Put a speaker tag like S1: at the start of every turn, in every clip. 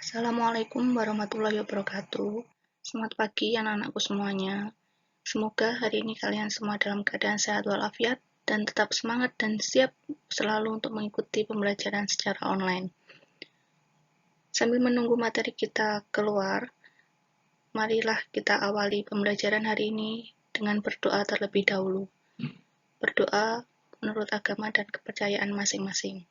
S1: Assalamualaikum warahmatullahi wabarakatuh. Selamat pagi anak-anakku semuanya. Semoga hari ini kalian semua dalam keadaan sehat walafiat dan tetap semangat dan siap selalu untuk mengikuti pembelajaran secara online. Sambil menunggu materi kita keluar, marilah kita awali pembelajaran hari ini dengan berdoa terlebih dahulu. Berdoa menurut agama dan kepercayaan masing-masing.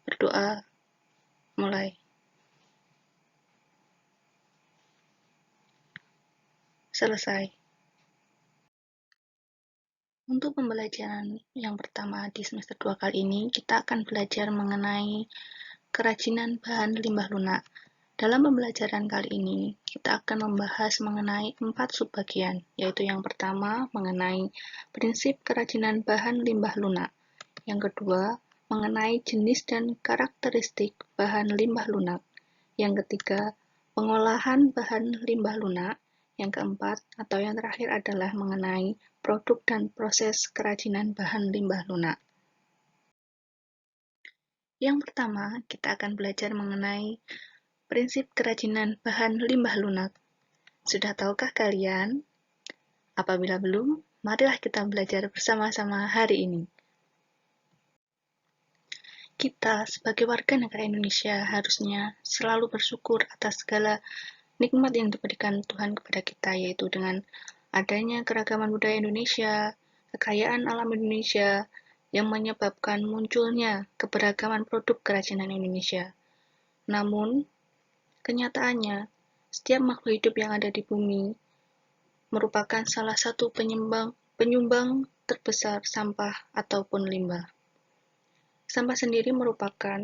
S1: Berdoa mulai. Selesai. Untuk pembelajaran yang pertama di semester 2 kali ini, kita akan belajar mengenai kerajinan bahan limbah lunak. Dalam pembelajaran kali ini, kita akan membahas mengenai 4 subbagian, yaitu yang pertama mengenai prinsip kerajinan bahan limbah lunak, yang kedua mengenai jenis dan karakteristik bahan limbah lunak, yang ketiga pengolahan bahan limbah lunak, yang keempat atau yang terakhir adalah mengenai produk dan proses kerajinan bahan limbah lunak. Yang pertama, kita akan belajar mengenai prinsip kerajinan bahan limbah lunak. Sudah tahukah kalian? Apabila belum, marilah kita belajar bersama-sama hari ini. Kita sebagai warga negara Indonesia harusnya selalu bersyukur atas segala nikmat yang diberikan Tuhan kepada kita, yaitu dengan adanya keragaman budaya Indonesia, kekayaan alam Indonesia, yang menyebabkan munculnya keberagaman produk kerajinan Indonesia. Namun, kenyataannya, setiap makhluk hidup yang ada di bumi merupakan salah satu penyumbang terbesar sampah ataupun limbah. Sampah sendiri merupakan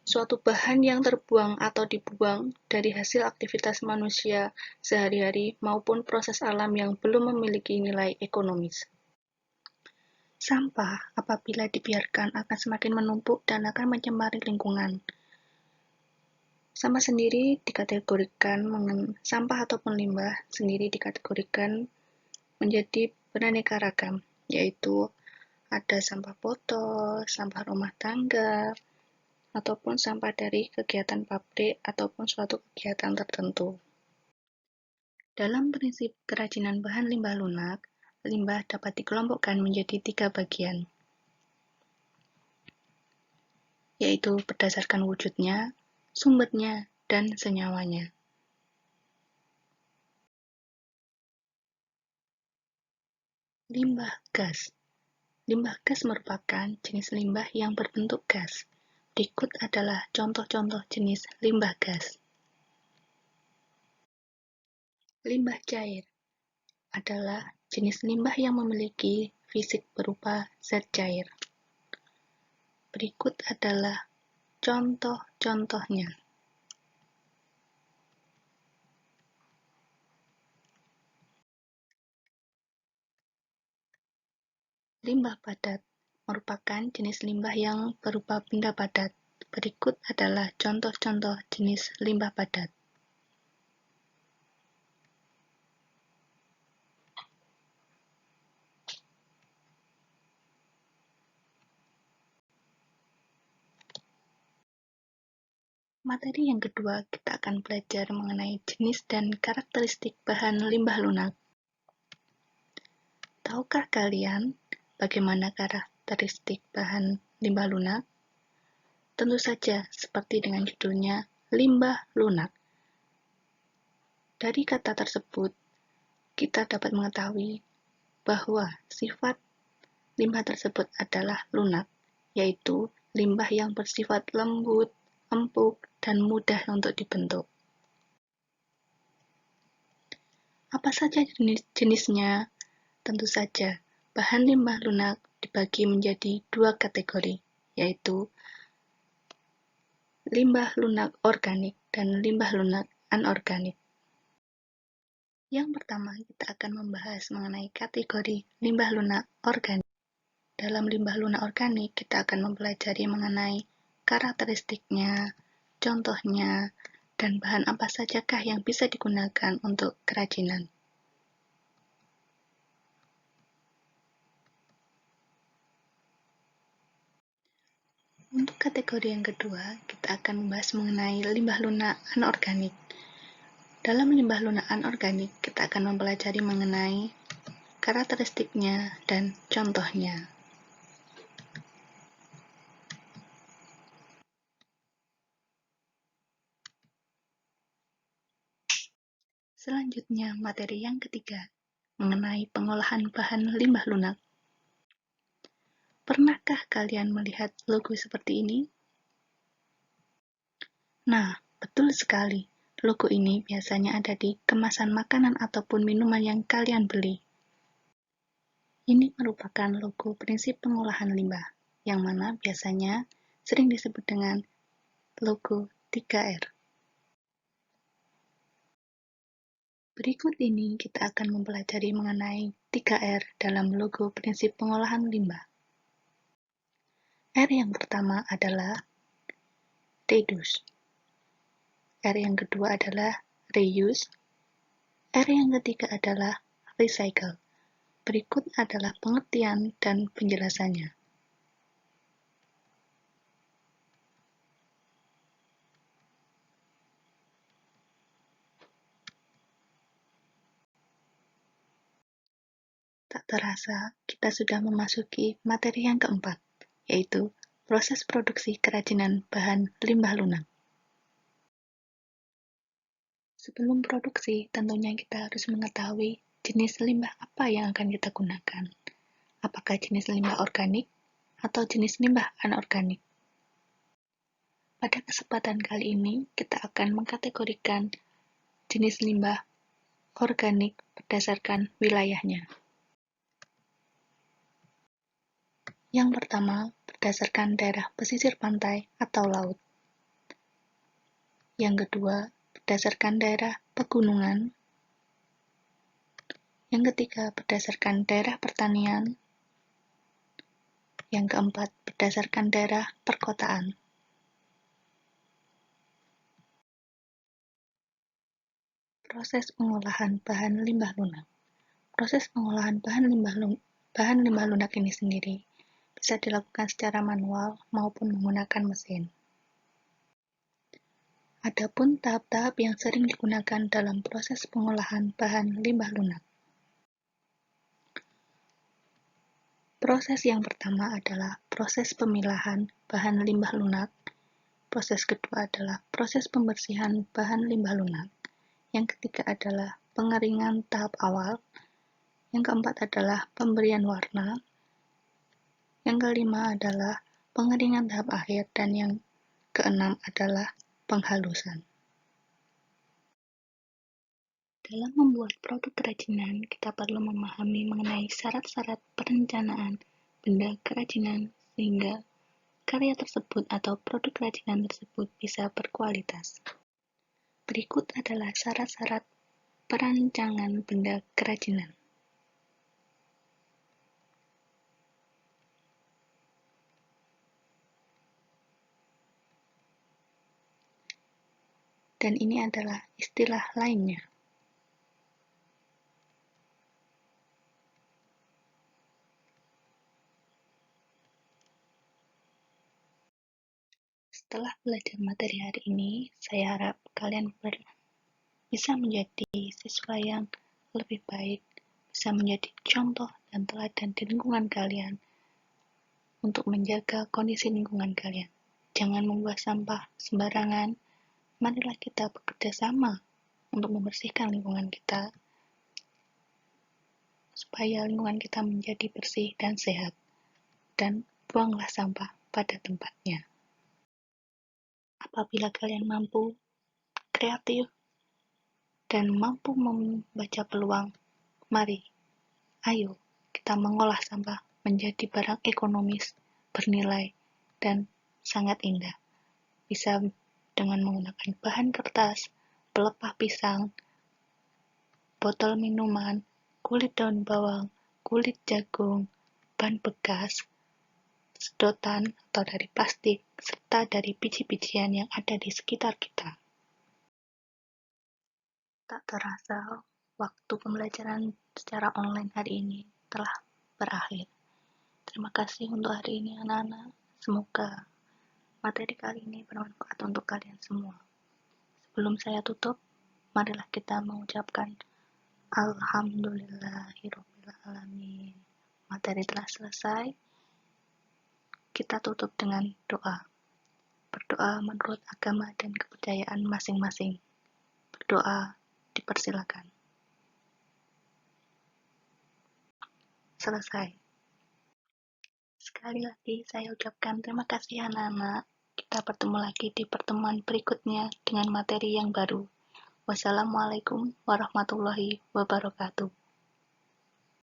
S1: suatu bahan yang terbuang atau dibuang dari hasil aktivitas manusia sehari-hari maupun proses alam yang belum memiliki nilai ekonomis. Sampah apabila dibiarkan akan semakin menumpuk dan akan mencemari lingkungan. Sampah sendiri dikategorikan sampah ataupun limbah sendiri dikategorikan menjadi beraneka ragam, yaitu ada sampah botol, sampah rumah tangga, ataupun sampah dari kegiatan pabrik ataupun suatu kegiatan tertentu. Dalam prinsip kerajinan bahan limbah lunak, limbah dapat dikelompokkan menjadi 3 bagian, yaitu berdasarkan wujudnya, sumbernya, dan senyawanya. Limbah gas. Limbah gas merupakan jenis limbah yang berbentuk gas. Berikut adalah contoh-contoh jenis limbah gas. Limbah cair adalah jenis limbah yang memiliki fisik berupa zat cair. Berikut adalah contoh-contohnya. Limbah padat merupakan jenis limbah yang berupa benda padat. Berikut adalah contoh-contoh jenis limbah padat. Materi yang kedua, kita akan belajar mengenai jenis dan karakteristik bahan limbah lunak. Tahukah kalian bagaimana karakteristik bahan limbah lunak? Tentu saja, seperti dengan judulnya, limbah lunak. Dari kata tersebut, kita dapat mengetahui bahwa sifat limbah tersebut adalah lunak, yaitu limbah yang bersifat lembut, empuk, dan mudah untuk dibentuk. Apa saja jenisnya? Tentu saja, bahan limbah lunak dibagi menjadi 2 kategori, yaitu limbah lunak organik dan limbah lunak anorganik. Yang pertama, kita akan membahas mengenai kategori limbah lunak organik. Dalam limbah lunak organik, kita akan mempelajari mengenai karakteristiknya, contohnya, dan bahan apa sajakah yang bisa digunakan untuk kerajinan. Untuk kategori yang kedua, kita akan membahas mengenai limbah lunak anorganik. Dalam limbah lunak anorganik, kita akan mempelajari mengenai karakteristiknya dan contohnya. Selanjutnya, materi yang ketiga, mengenai pengolahan bahan limbah lunak. Pernahkah kalian melihat logo seperti ini? Nah, betul sekali. Logo ini biasanya ada di kemasan makanan ataupun minuman yang kalian beli. Ini merupakan logo prinsip pengolahan limbah, yang mana biasanya sering disebut dengan logo 3R. Berikut ini kita akan mempelajari mengenai 3R dalam logo prinsip pengolahan limbah. R yang pertama adalah reduce. R yang kedua adalah reuse. R yang ketiga adalah recycle. Berikut adalah pengertian dan penjelasannya. Tak terasa, kita sudah memasuki materi yang keempat, yaitu proses produksi kerajinan bahan limbah lunak. Sebelum produksi, tentunya kita harus mengetahui jenis limbah apa yang akan kita gunakan. Apakah jenis limbah organik atau jenis limbah anorganik? Pada kesempatan kali ini, kita akan mengkategorikan jenis limbah organik berdasarkan wilayahnya. Yang pertama, berdasarkan daerah pesisir pantai atau laut. Yang kedua, berdasarkan daerah pegunungan. Yang ketiga, berdasarkan daerah pertanian. Yang keempat, berdasarkan daerah perkotaan. Proses pengolahan bahan limbah lunak. Proses pengolahan bahan limbah lunak ini sendiri bisa dilakukan secara manual maupun menggunakan mesin. Adapun tahap-tahap yang sering digunakan dalam proses pengolahan bahan limbah lunak. Proses yang pertama adalah proses pemilahan bahan limbah lunak. Proses kedua adalah proses pembersihan bahan limbah lunak. Yang ketiga adalah pengeringan tahap awal. Yang keempat adalah pemberian warna. Yang kelima adalah pengeringan tahap akhir, dan yang keenam adalah penghalusan. Dalam membuat produk kerajinan, kita perlu memahami mengenai syarat-syarat perencanaan benda kerajinan sehingga karya tersebut atau produk kerajinan tersebut bisa berkualitas. Berikut adalah syarat-syarat perancangan benda kerajinan. Dan ini adalah istilah lainnya. Setelah belajar materi hari ini, saya harap kalian bisa menjadi siswa yang lebih baik, bisa menjadi contoh dan teladan di lingkungan kalian untuk menjaga kondisi lingkungan kalian. Jangan membuang sampah sembarangan. Marilah kita bekerja sama untuk membersihkan lingkungan kita, supaya lingkungan kita menjadi bersih dan sehat. Dan buanglah sampah pada tempatnya. Apabila kalian mampu, kreatif, dan mampu membaca peluang, mari, ayo kita mengolah sampah menjadi barang ekonomis, bernilai, dan sangat indah. Bisa dengan menggunakan bahan kertas, pelepah pisang, botol minuman, kulit daun bawang, kulit jagung, ban bekas, sedotan atau dari plastik, serta dari biji-bijian yang ada di sekitar kita. Tak terasa, waktu pembelajaran secara online hari ini telah berakhir. Terima kasih untuk hari ini anak-anak. Semoga Materi kali ini bermanfaat untuk kalian semua. Sebelum saya tutup, marilah kita mengucapkan Alhamdulillahirobbilalamin. Materi telah selesai. Kita tutup dengan doa. Berdoa menurut agama dan kepercayaan masing-masing. Berdoa dipersilakan. Selesai. Sekali lagi saya ucapkan terima kasih anak-anak. Kita bertemu lagi di pertemuan berikutnya dengan materi yang baru. Wassalamualaikum warahmatullahi wabarakatuh.